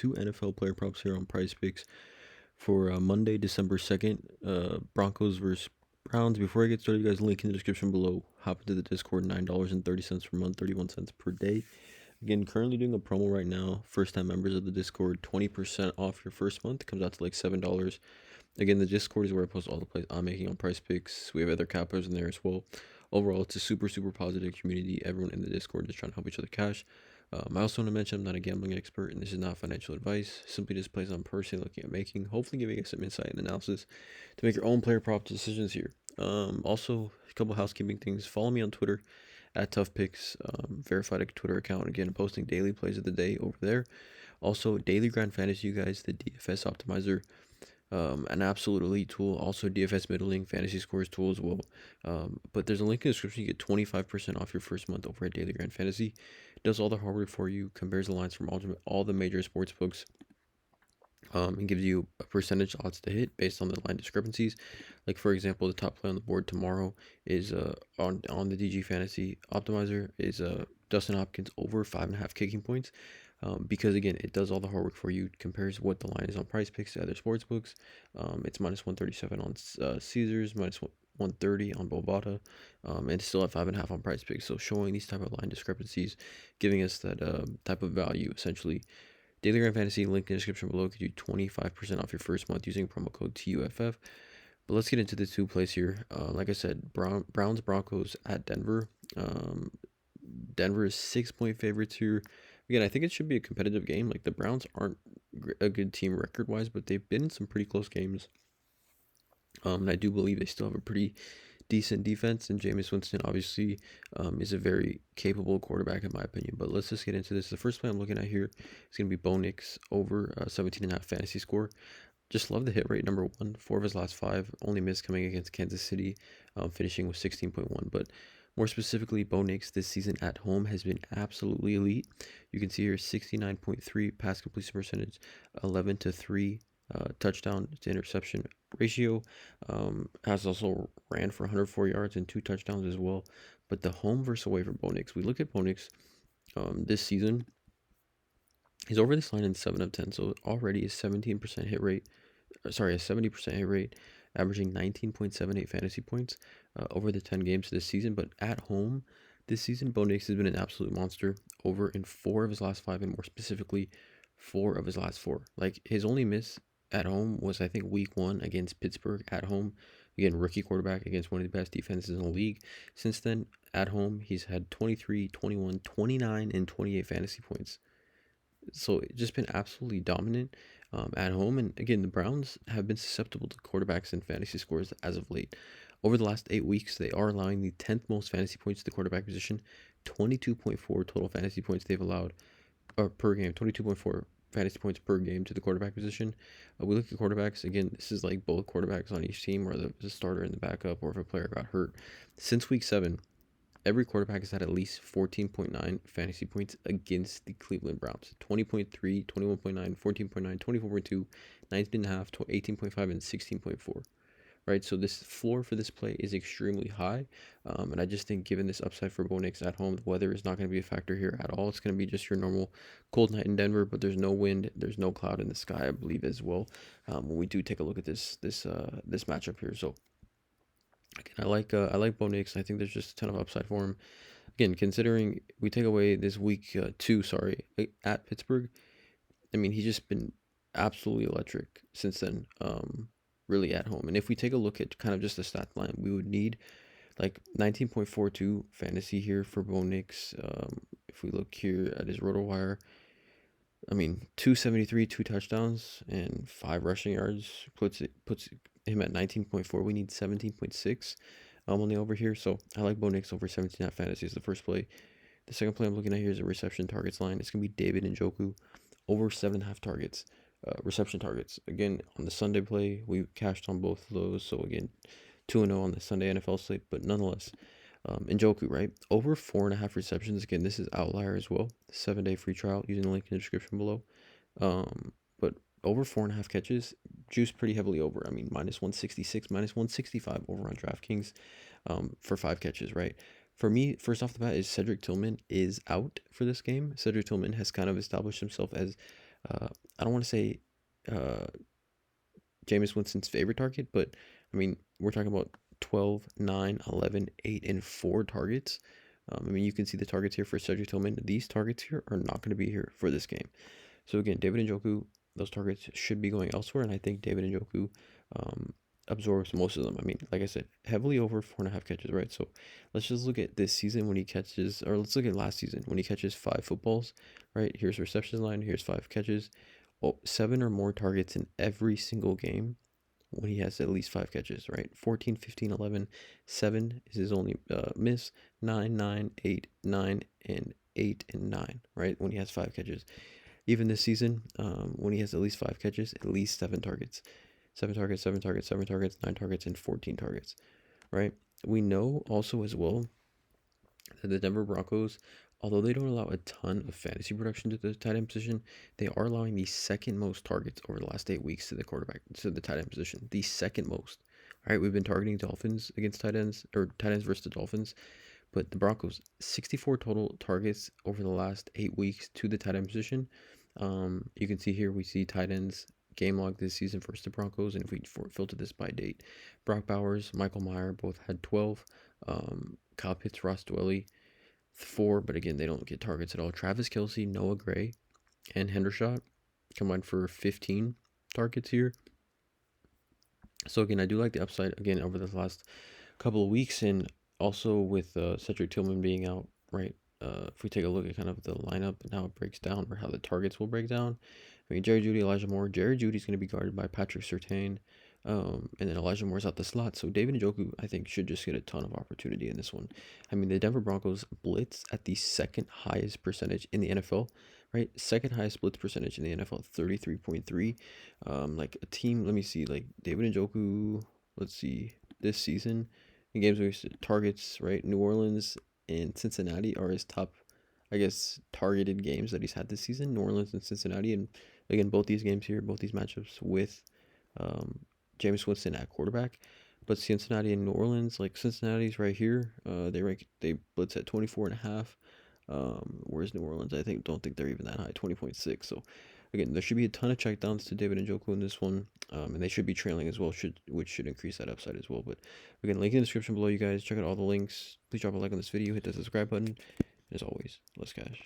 Two NFL player props here on PrizePicks for Monday, December 2nd. Broncos versus Browns. Before I get started, you guys, link in the description below. Hop into the Discord, $9.30 per month, 31 cents per day. Again, currently doing a promo right now. First time members of the Discord, 20% off your first month. It comes out to like $7. Again, the Discord is where I post all the plays I'm making on PrizePicks. We have other cappers in there as well. Overall, it's a super positive community. Everyone in the Discord is trying to help each other cash. I also want to mention I'm not a gambling expert, and this is not financial advice. Simply just plays I'm personally looking at making, hopefully giving you some insight and analysis to make your own player prop decisions here. Also, a couple housekeeping things. Follow me on Twitter at ToughPicks, verified Twitter account. Again, posting daily plays of the day over there. Also, Daily Grind Fantasy, you guys, the DFS optimizer. An absolute elite tool. Also, DFS middling fantasy scores tool as well. But there's a link in the description. You get 25% off your first month over at Daily Grand Fantasy. It does all the hard work for you, compares the lines from all the major sports books, and gives you a percentage odds to hit based on the line discrepancies. Like, for example, the top play on the board tomorrow is on the DG Fantasy Optimizer is Dustin Hopkins over 5.5 kicking points. Because again, it does all the hard work for you. Compares what the line is on PrizePicks to other sports books. It's minus 137 on Caesars, minus 130 on Bovada, and still at 5.5 on PrizePicks. So showing these type of line discrepancies, giving us that type of value essentially. Daily Grand Fantasy, link in the description below, gives you 25% off your first month using promo code TUFF. But let's get into the two plays here. Like I said, Browns Broncos at Denver. Denver is 6-point favorites here. Again, I think it should be a competitive game. Like, the Browns aren't a good team record-wise, but they've been in some pretty close games. And I do believe they still have a pretty decent defense, and Jameis Winston obviously is a very capable quarterback in my opinion. But let's just get into this. The first play I'm looking at here is going to be Bo Nix over 17.5 fantasy score. Just love the hit rate, number one. 4 of his last 5. Only missed coming against Kansas City, finishing with 16.1. But more specifically, Bo Nix this season at home has been absolutely elite. You can see here 69.3 pass completion percentage, 11-3 touchdown to interception ratio. Has also ran for 104 yards and 2 touchdowns as well. But the home versus away for Bo Nix, we look at Bo Nix this season. He's over this line in 7 of 10, so already a 17% hit rate. Sorry, a 70% hit rate, averaging 19.78 fantasy points over the 10 games this season. But at home this season, Bo Nix has been an absolute monster, over in 4 of his last 5, and more specifically 4 of his last 4. Like, his only miss at home was, I think, week 1 against Pittsburgh at home. Again, rookie quarterback against one of the best defenses in the league. Since then, at home, he's had 23, 21, 29, and 28 fantasy points. So it's just been absolutely dominant at home. And again, the Browns have been susceptible to quarterbacks and fantasy scores as of late. Over the last 8 weeks, they are allowing the 10th most fantasy points to the quarterback position. 22.4 total fantasy points they've allowed per game. 22.4 fantasy points per game to the quarterback position. We look at quarterbacks. Again, this is like both quarterbacks on each team, or the starter and the backup, or if a player got hurt. Since week 7, every quarterback has had at least 14.9 fantasy points against the Cleveland Browns. 20.3, 21.9, 14.9, 24.2, 19.5, 18.5, and 16.4. Right, so this floor for this play is extremely high, and I just think given this upside for Bo Nix at home, the weather is not going to be a factor here at all. It's going to be just your normal cold night in Denver, but there's no wind, there's no cloud in the sky, I believe, as well. When we do take a look at this matchup here, so again, I like Bo Nix. I think there's just a ton of upside for him. Again, considering we take away this week 2, at Pittsburgh, I mean, he's just been absolutely electric since then. Really at home. And if we take a look at kind of just the stat line, we would need like 19.42 fantasy here for Bo Nix. If we look here at his RotoWire, I mean, 273, 2 touchdowns, and 5 rushing yards puts him at 19.4. We need 17.6 on the over here. So I like Bo Nix over 17.5 fantasy is the first play. The second play I'm looking at here is a reception targets line. It's going to be David Njoku over 7.5 targets. Reception targets. Again, on the Sunday play, we cashed on both of those. So again, 2-0 on the Sunday NFL slate, but nonetheless, Njoku, right? Over 4.5 receptions. Again, this is outlier as well. 7-day free trial using the link in the description below. But over 4.5 catches, juiced pretty heavily over. I mean, minus 166, minus 165 over on DraftKings for 5 catches, right? For me, first off the bat is Cedric Tillman is out for this game. Cedric Tillman has kind of established himself as I don't want to say Jameis Winston's favorite target, but I mean, we're talking about 12, 9, 11, 8, and 4 targets. I mean, you can see the targets here for Cedric Tillman. These targets here are not going to be here for this game. So again, David Njoku, those targets should be going elsewhere, and I think David Njoku absorbs most of them. I mean, like I said, heavily over 4.5 catches, right? So let's just look at this season when he catches, or let's look at last season when he catches 5 footballs, right? Here's reception line, here's 5 catches. Oh, 7 or more targets in every single game when he has at least 5 catches, right? 14, 15, 11, 7 is his only miss, 9, 9, 8, 9, and 8 and 9, right? When he has 5 catches. Even this season, when he has at least 5 catches, at least 7 targets. 7 targets, 7 targets, 7 targets, 9 targets, and 14 targets, right? We know also as well that the Denver Broncos, although they don't allow a ton of fantasy production to the tight end position, they are allowing the second most targets over the last 8 weeks to the quarterback, to the tight end position. The second most. All right, we've been targeting Dolphins against tight ends, or tight ends versus the Dolphins, but the Broncos, 64 total targets over the last 8 weeks to the tight end position. You can see here, we see tight ends game log this season versus the Broncos, and if we filter this by date, Brock Bowers, Michael Mayer both had 12. Kyle Pitts, Ross Dwelly, 4, but again, they don't get targets at all. Travis Kelce, Noah Gray, and Hendershot combined for 15 targets here. So again, I do like the upside again over the last couple of weeks, and also with Cedric Tillman being out, right? If we take a look at kind of the lineup and how it breaks down, or how the targets will break down, I mean, Jerry Jeudy, Elijah Moore. Jerry Jeudy's going to be guarded by Patrick Surtain, and then Elijah Moore's out the slot. So David Njoku, I think, should just get a ton of opportunity in this one. I mean, the Denver Broncos blitz at the second highest percentage in the NFL, right? Second highest blitz percentage in the NFL, 33.3. Like a team, let me see, like David Njoku, let's see, this season in games where he targets, right? New Orleans and Cincinnati are his top, I guess, targeted games that he's had this season. New Orleans and Cincinnati, and again, both these games here, both these matchups with Jameis Winston at quarterback. But Cincinnati and New Orleans, like Cincinnati's right here, they blitz at 24.5. Whereas New Orleans, don't think they're even that high, 20.6. So again, there should be a ton of checkdowns to David Njoku in this one, and they should be trailing as well, which should increase that upside as well. But again, link in the description below, you guys. Check out all the links. Please drop a like on this video, hit the subscribe button, and as always, let's cash.